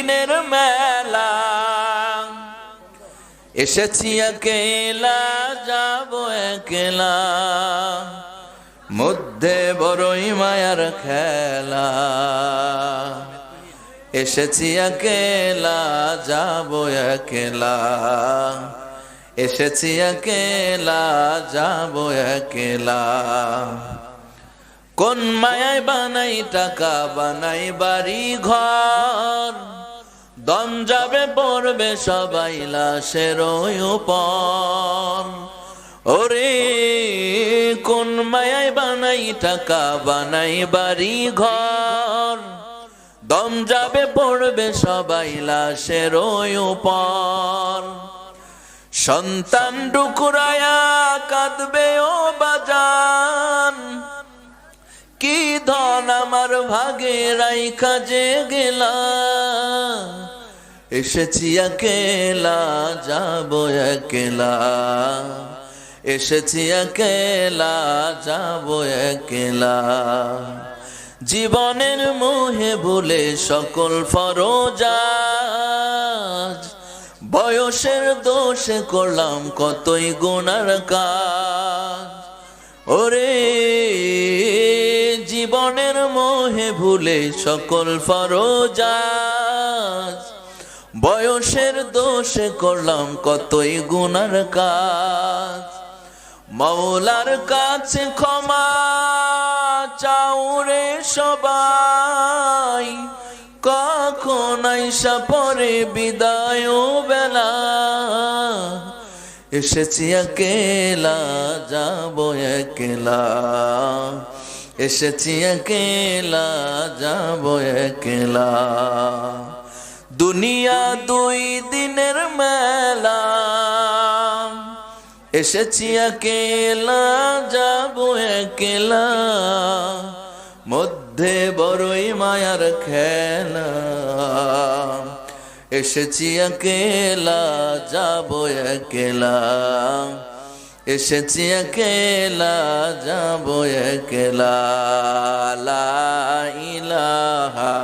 দিনের মেলা, এসেছি একেলা যাব একলা, মধ্যে বড়ই মায়ার খেলা। এসেছি একেলা যাব একলা, এসেছি একেলা যাব একলা। কোন মায়ায় বানাই টাকা, বানাই বাড়ি ঘর, দম যাবে পড়বে সবাই লাশের উপর। ওরে কোন মায়ায় বানাই টাকা, বানাই বাড়ি ঘর, দম যাবে পড়বে সবাই লাশের উপর। সন্তান ডুকুরায়া কাঁদবে ও বাজান, কি ধন আমার ভাগে রাইখা যে গেলা। এসেছি একেলা যাব একলা, এসেছি একেলা যাব একলা। জীবনের মোহে ভুলে সকল ফরজাজ, বয়সের দোষে করলাম কতই গুনার কাজ। ওরে জীবনের মোহে ভুলে সকল ফরজাজ, বয়সের দোষে করলাম কতই গুনার কাজ। মাওলার কাছে ক্ষমা চাউরে সবাই, কখন আইসা পরে বিদায় বেলা। এসেছি একেলা যাব একলা, এসেছি একেলা যাব একলা। দুনিয়া দুই দিনের মেলা, এসেছি একেলা যাব একলা, মধ্যে বড়ই মায়ার খেলা। এসেছি একেলা যাব একলা, এসেছি একেলা যাব একলা। লা ইলাহা